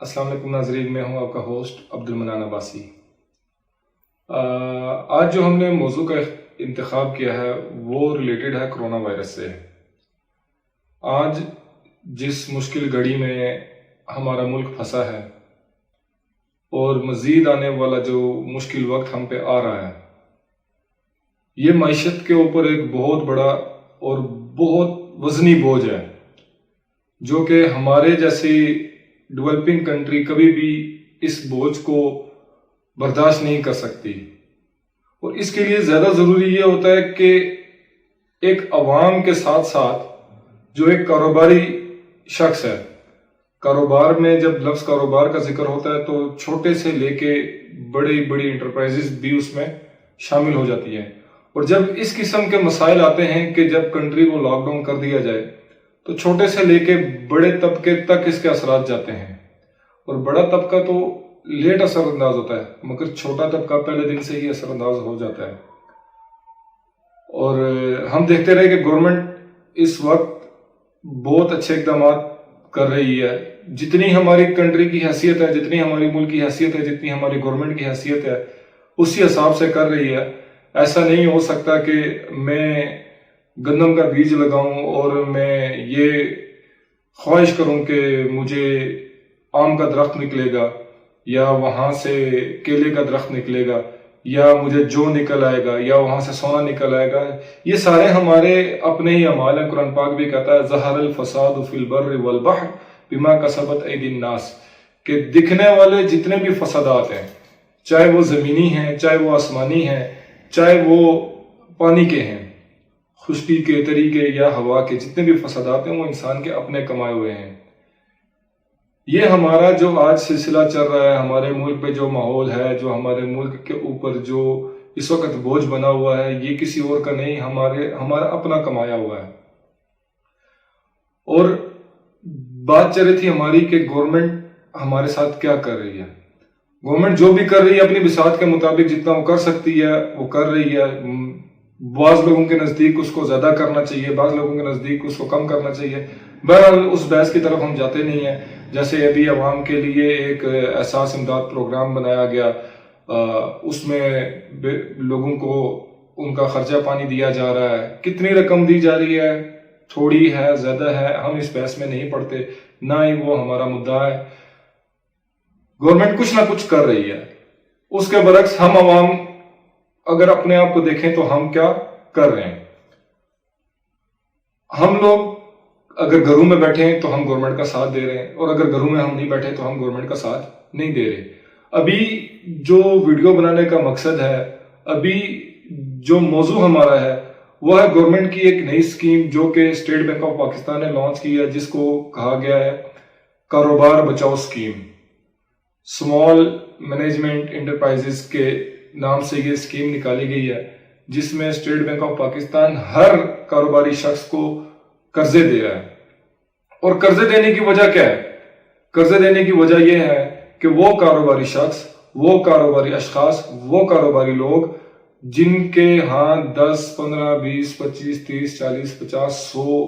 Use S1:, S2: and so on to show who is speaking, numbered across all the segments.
S1: السلام علیکم ناظرین، میں ہوں آپ کا ہوسٹ عبدالمنان عباسی۔ آج جو ہم نے موضوع کا انتخاب کیا ہے وہ ریلیٹڈ ہے کرونا وائرس سے۔ آج جس مشکل گھڑی میں ہمارا ملک پھنسا ہے اور مزید آنے والا جو مشکل وقت ہم پہ آ رہا ہے، یہ معیشت کے اوپر ایک بہت بڑا اور بہت وزنی بوجھ ہے، جو کہ ہمارے جیسی ڈیولپنگ کنٹری کبھی بھی اس بوجھ کو برداشت نہیں کر سکتی۔ اور اس کے لیے زیادہ ضروری یہ ہوتا ہے کہ ایک عوام کے ساتھ ساتھ جو ایک کاروباری شخص ہے، کاروبار میں جب لفظ کاروبار کا ذکر ہوتا ہے تو چھوٹے سے لے کے بڑی بڑی انٹرپرائزز بھی اس میں شامل ہو جاتی ہیں۔ اور جب اس قسم کے مسائل آتے ہیں کہ جب کنٹری کو لاک ڈاؤن کر دیا جائے تو چھوٹے سے لے کے بڑے طبقے تک اس کے اثرات جاتے ہیں، اور بڑا طبقہ تو لیٹ اثر انداز ہوتا ہے مگر چھوٹا طبقہ پہلے دن سے ہی اثر انداز ہو جاتا ہے۔ اور ہم دیکھتے رہے کہ گورنمنٹ اس وقت بہت اچھے اقدامات کر رہی ہے، جتنی ہماری کنٹری کی حیثیت ہے، جتنی ہماری ملک کی حیثیت ہے، جتنی ہماری گورنمنٹ کی حیثیت ہے اسی حساب سے کر رہی ہے۔ ایسا نہیں ہو سکتا کہ میں گندم کا بیج لگاؤں اور میں یہ خواہش کروں کہ مجھے آم کا درخت نکلے گا یا وہاں سے کیلے کا درخت نکلے گا یا مجھے جو نکل آئے گا یا وہاں سے سونا نکل آئے گا۔ یہ سارے ہمارے اپنے ہی اعمال ہیں۔ قرآن پاک بھی کہتا ہے ظہر الفساد فی البر والبحر بما کسبت ایدی الناس، کہ دکھنے والے جتنے بھی فسادات ہیں، چاہے وہ زمینی ہیں، چاہے وہ آسمانی ہیں، چاہے وہ پانی کے ہیں، خشکی کے طریقے یا ہوا کے، جتنے بھی فسادات ہیں وہ انسان کے اپنے کمائے ہوئے ہیں۔ یہ ہمارا جو آج سلسلہ چل رہا ہے، ہمارے ملک پہ جو ماحول ہے، جو ہمارے ملک کے اوپر جو اس وقت بوجھ بنا ہوا ہے، یہ کسی اور کا نہیں، ہمارا اپنا کمایا ہوا ہے۔ اور بات چل رہی تھی ہماری کہ گورنمنٹ ہمارے ساتھ کیا کر رہی ہے۔ گورنمنٹ جو بھی کر رہی ہے اپنی بساط کے مطابق جتنا وہ کر سکتی ہے وہ کر رہی ہے۔ بعض لوگوں کے نزدیک اس کو زیادہ کرنا چاہیے، بعض لوگوں کے نزدیک اس کو کم کرنا چاہیے۔ بہرحال اس بحث کی طرف ہم جاتے نہیں ہیں۔ جیسے ابھی عوام کے لیے ایک احساس امداد پروگرام بنایا گیا، اس میں لوگوں کو ان کا خرچہ پانی دیا جا رہا ہے۔ کتنی رقم دی جا رہی ہے، تھوڑی ہے، زیادہ ہے، ہم اس بحث میں نہیں پڑتے، نہ ہی وہ ہمارا مدعا ہے۔ گورنمنٹ کچھ نہ کچھ کر رہی ہے، اس کے برعکس ہم عوام اگر اپنے آپ کو دیکھیں تو ہم کیا کر رہے ہیں۔ ہم لوگ اگر گھروں میں بیٹھے ہیں تو ہم گورنمنٹ کا ساتھ دے رہے ہیں، اور اگر گھروں میں ہم نہیں بیٹھے تو ہم گورنمنٹ کا ساتھ نہیں دے رہے۔ ابھی جو ویڈیو بنانے کا مقصد ہے، ابھی جو موضوع ہمارا ہے وہ ہے گورنمنٹ کی ایک نئی اسکیم جو کہ اسٹیٹ بینک آف پاکستان نے لانچ کی ہے، جس کو کہا گیا ہے کاروبار بچاؤ اسکیم۔ اسمال مینجمنٹ انٹرپرائزز کے نام سے یہ اسکیم نکالی گئی ہے، جس میں اسٹیٹ بینک آف پاکستان ہر کاروباری شخص کو قرضے دے رہا ہے۔ اور قرضے دینے کی وجہ کیا ہے؟ قرضے دینے کی وجہ یہ ہے کہ وہ کاروباری شخص، وہ کاروباری اشخاص، وہ کاروباری لوگ جن کے ہاں 10 15 20 25 30 40 50 100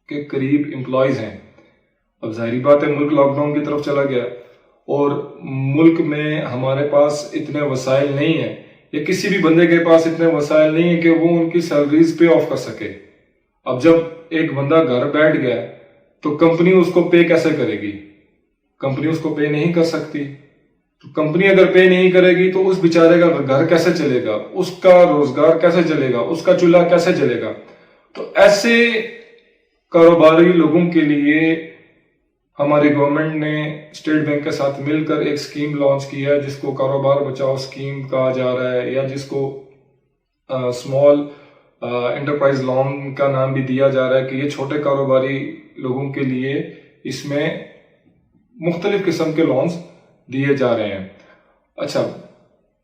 S1: کے قریب امپلائیز ہیں۔ اب ظاہری بات ہے ملک لاک ڈاؤن کی طرف چلا گیا اور ملک میں ہمارے پاس اتنے وسائل نہیں ہیں، یا کسی بھی بندے کے پاس اتنے وسائل نہیں ہیں کہ وہ ان کی سیلریز پے آف کر سکے۔ اب جب ایک بندہ گھر بیٹھ گیا تو کمپنی اس کو پے کیسے کرے گی؟ کمپنی اس کو پے نہیں کر سکتی۔ تو کمپنی اگر پے نہیں کرے گی تو اس بیچارے کا گھر کیسے چلے گا، اس کا روزگار کیسے چلے گا، اس کا چولہا کیسے چلے گا؟ تو ایسے کاروباری لوگوں کے لیے ہماری گورنمنٹ نے اسٹیٹ بینک کے ساتھ مل کر ایک اسکیم لانچ کی ہے، جس کو کاروبار بچاؤ اسکیم کہا جا رہا ہے، یا جس کو اسمال انٹرپرائز لون کا نام بھی دیا جا رہا ہے، کہ یہ چھوٹے کاروباری لوگوں کے لیے اس میں مختلف قسم کے لونز دیے جا رہے ہیں۔ اچھا،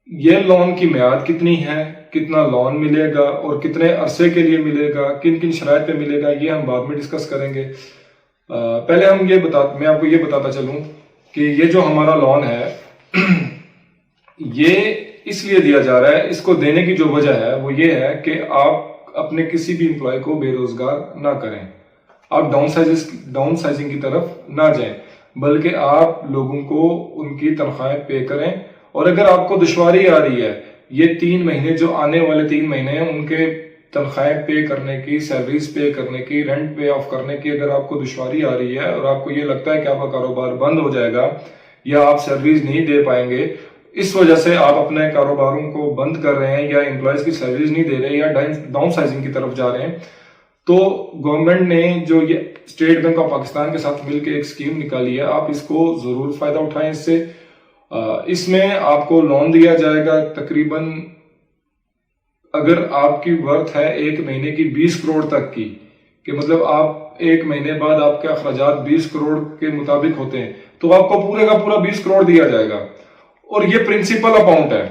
S1: یہ لون کی میعاد کتنی ہے، کتنا لون ملے گا اور کتنے عرصے کے لیے ملے گا، کن کن شرائط پہ ملے گا، یہ ہم بعد میں ڈسکس کریں گے۔ پہلے میں آپ کو یہ بتاتا چلوں کہ یہ جو ہمارا لون ہے یہ اس لیے دیا جا رہا ہے، اس کو دینے کی جو وجہ ہے وہ یہ ہے کہ آپ اپنے کسی بھی امپلائی کو بے روزگار نہ کریں، آپ ڈاؤن سائزنگ کی طرف نہ جائیں، بلکہ آپ لوگوں کو ان کی تنخواہیں پے کریں. اور اگر آپ کو دشواری آ رہی ہے یہ 3 مہینے جو آنے والے 3 مہینے ہیں ان کے تنخواہیں پے کرنے کی، سیلریز پے کرنے کی، رینٹ پے آف کرنے کی، اگر آپ کو دشواری آ رہی ہے اور آپ کو یہ لگتا ہے کہ آپ کا کاروبار بند ہو جائے گا یا آپ سیلریز نہیں دے پائیں گے، اس وجہ سے آپ اپنے کاروباروں کو بند کر رہے ہیں یا امپلائیز کی سیلریز نہیں دے رہے یا ڈاؤن سائزنگ کی طرف جا رہے ہیں، تو گورنمنٹ نے جو یہ اسٹیٹ بینک آف پاکستان کے ساتھ مل کے ایک اسکیم نکالی ہے، آپ اس کو ضرور فائدہ اٹھائیں. اس میں آپ کو لون دیا جائے گا تقریباً، اگر آپ کی ورتھ ہے 1 مہینے کی 20 کروڑ تک کی، کہ مطلب آپ 1 مہینے بعد آپ کے اخراجات 20 کروڑ کے مطابق ہوتے ہیں، تو آپ کو پورے کا پورا 20 کروڑ دیا جائے گا. اور یہ پرنسپل اماؤنٹ ہے.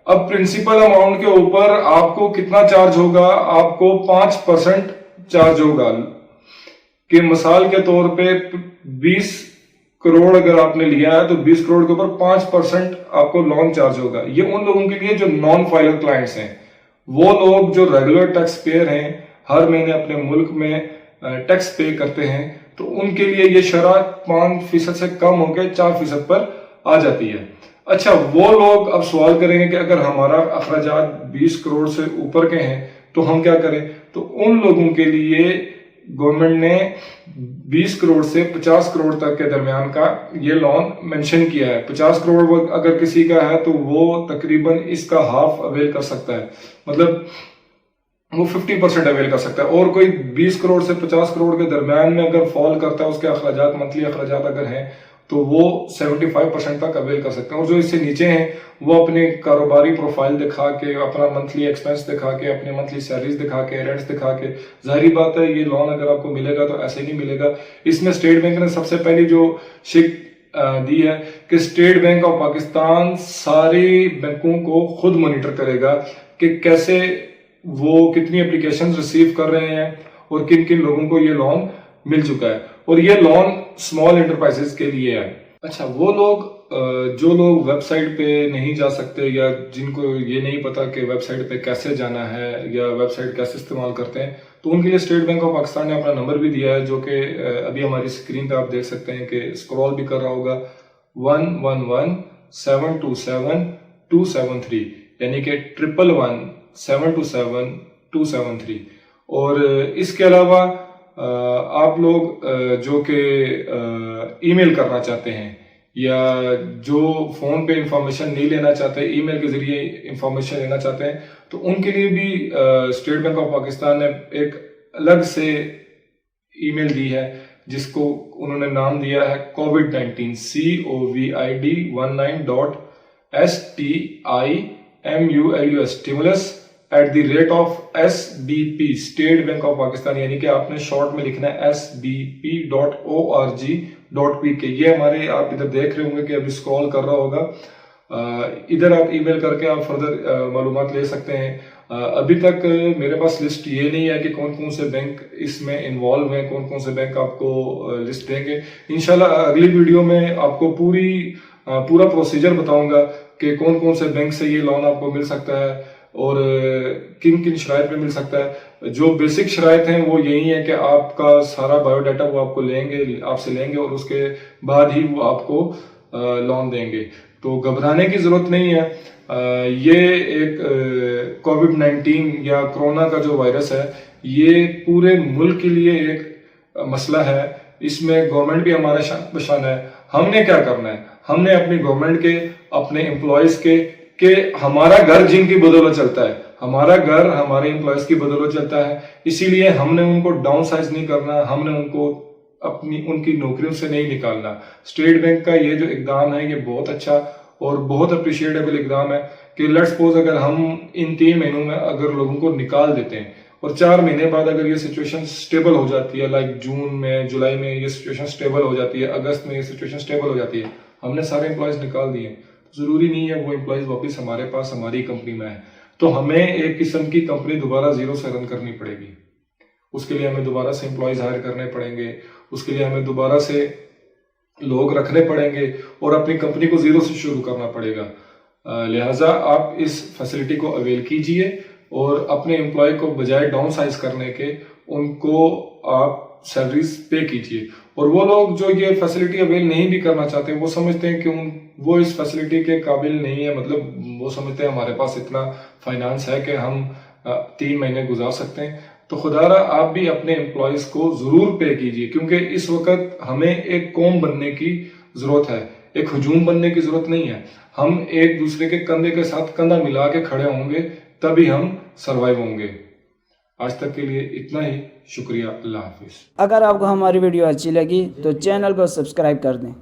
S1: اب پرنسپل اماؤنٹ کے اوپر آپ کو کتنا چارج ہوگا؟ آپ کو 5% چارج ہوگا. کہ مثال کے طور پہ 20 کروڑ اگر آپ نے لیا ہے تو 20 کروڑ کے اوپر 5% آپ کو لون چارج ہوگا. یہ ان لوگوں کے لیے جو نان فائلر کلائنٹس ہیں، وہ لوگ جو ریگولر ٹیکس پیئر ہیں، ہر مہینے اپنے ملک میں ٹیکس پے کرتے ہیں، تو ان کے لیے یہ شرح 5% سے کم ہو کے 4% پر آ جاتی ہے. اچھا، وہ لوگ اب سوال کریں گے کہ اگر ہمارا اخراجات 20 کروڑ سے اوپر کے ہیں تو ہم کیا کریں؟ تو ان لوگوں کے لیے گورنمنٹ نے 20 کروڑ سے 50 کروڑ تک کے درمیان کا یہ لون مینشن کیا ہے. 50 کروڑ اگر کسی کا ہے تو وہ تقریباً اس کا ہاف اویل کر سکتا ہے، مطلب وہ 50% اویل کر سکتا ہے. اور کوئی 20 کروڑ سے 50 کروڑ کے درمیان میں اگر فال کرتا ہے، اس کے اخراجات، منتھلی اخراجات اگر ہیں، تو وہ 75% تک اویل کر سکتے ہیں. اور جو اس سے نیچے ہیں وہ اپنے کاروباری پروفائل دکھا کے، اپنا منتھلی ایکسپینس دکھا کے، اپنے منتھلی سیلریز دکھا کے، رینٹس دکھا کے، ظاہری بات ہے یہ لون اگر آپ کو ملے گا تو ایسے نہیں ملے گا. اس میں اسٹیٹ بینک نے سب سے پہلی جو شک دی ہے کہ اسٹیٹ بینک آف پاکستان ساری بینکوں کو خود مانیٹر کرے گا کہ کیسے وہ کتنی اپلیکیشنز ریسیو کر رہے ہیں اور کن کن لوگوں کو یہ لون مل چکا ہے. اور یہ لون اسمال انٹرپرائزز کے لیے ہے. اچھا، وہ لوگ جو لوگ ویب سائٹ پہ نہیں جا سکتے یا جن کو یہ نہیں پتا کہ ویب سائٹ پہ کیسے جانا ہے یا ویب سائٹ کیسے استعمال کرتے ہیں، تو ان کے لیے اسٹیٹ بینک آف پاکستان نے اپنا نمبر بھی دیا ہے، جو کہ ابھی ہماری اسکرین پہ آپ دیکھ سکتے ہیں کہ اسکرول بھی کر رہا ہوگا، 111-727-273، یعنی کہ 111-727-273. اور اس کے علاوہ آپ لوگ جو کہ ای میل کرنا چاہتے ہیں یا جو فون پہ انفارمیشن نہیں لینا چاہتے، ای میل کے ذریعے انفارمیشن لینا چاہتے ہیں، تو ان کے لیے بھی اسٹیٹ بینک آف پاکستان نے ایک الگ سے ای میل دی ہے، جس کو انہوں نے نام دیا ہے COVID-19 COVID-19.STIMULUS @SBP state bank of Pakistan, یعنی کہ آپ نے شارٹ میں لکھنا ہے SBP.org.pk. یہ ہمارے، آپ ادھر دیکھ رہے ہوں گے کہ ابھی اسکرول کر رہا ہوگا، ادھر آپ ای میل کر کے آپ فردر معلومات لے سکتے ہیں. ابھی تک میرے پاس لسٹ یہ نہیں ہے کہ کون کون سے بینک اس میں انوالو ہیں، کون کون سے بینک آپ کو لسٹ دیں گے. انشاءاللہ اگلی ویڈیو میں آپ کو پورا پروسیجر بتاؤں گا کہ کون کون سے بینک سے یہ لون آپ کو مل سکتا ہے اور کن کن شرائط پہ مل سکتا ہے. جو بیسک شرائط ہیں وہ یہی ہیں کہ آپ کا سارا بایو ڈیٹا وہ آپ سے لیں گے اور اس کے بعد ہی وہ آپ کو لون دیں گے. تو گھبرانے کی ضرورت نہیں ہے. یہ ایک COVID-19 یا کرونا کا جو وائرس ہے، یہ پورے ملک کے لیے ایک مسئلہ ہے. اس میں گورنمنٹ بھی ہمارا شان بشان ہے. ہم نے کیا کرنا ہے؟ ہم نے اپنی گورنمنٹ کے، اپنے امپلائیز کے، کہ ہمارا گھر جن کی بدولت چلتا ہے، ہمارا گھر ہمارے امپلائیز کی بدولت چلتا ہے، اسی لیے ہم نے ان کو ڈاؤن سائز نہیں کرنا، ہم نے ان کو ان کی نوکریوں سے نہیں نکالنا. اسٹیٹ بینک کا یہ جو اقدام ہے یہ بہت اچھا اور بہت اپریشیٹیبل اقدام ہے کہ لیٹس سپوز اگر ہم ان 3 مہینوں میں اگر لوگوں کو نکال دیتے ہیں اور 4 مہینے بعد اگر یہ سچویشن سٹیبل ہو جاتی ہے، لائک جون میں، جولائی میں یہ سچویشن سٹیبل ہو جاتی ہے، اگست میں یہ سچویشن سٹیبل ہو جاتی ہے، ہم نے سارے امپلائیز نکال دیے، ضروری نہیں ہے وہ امپلائیز واپس ہمارے پاس ہماری کمپنی میں ہے، تو ہمیں ایک قسم کی کمپنی دوبارہ زیرو سے رن کرنی پڑے گی. اس کے لیے ہمیں دوبارہ سے امپلائیز ہائر کرنے پڑیں گے، اس کے لیے ہمیں دوبارہ سے لوگ رکھنے پڑیں گے اور اپنی کمپنی کو زیرو سے شروع کرنا پڑے گا. لہٰذا آپ اس فیسلٹی کو اویل کیجئے. اور اپنے امپلائی کو بجائے ڈاؤن سائز کرنے کے ان کو آپ سیلریز پے کیجیے. اور وہ لوگ جو یہ فیسلٹی اویل نہیں بھی کرنا چاہتے وہ سمجھتے ہیں کہ وہ اس فیسلٹی کے قابل نہیں ہے, مطلب وہ سمجھتے ہیں ہمارے پاس اتنا فائنانس ہے کہ ہم 3 مہینے گزار سکتے ہیں. تو خدا را آپ بھی اپنے امپلائیز کو ضرور پے کیجیے, کیونکہ اس وقت ہمیں ایک قوم بننے کی ضرورت ہے, ایک ہجوم بننے کی ضرورت نہیں ہے. ہم ایک دوسرے کے کندھے کے ساتھ کندھا ملا کے کھڑے ہوں گے تبھی ہم سروائیو ہوں گے. آج تک کے لیے اتنا ہی, شکریہ, اللہ حافظ.
S2: اگر آپ کو ہماری ویڈیو اچھی لگی تو چینل کو سبسکرائب کر دیں.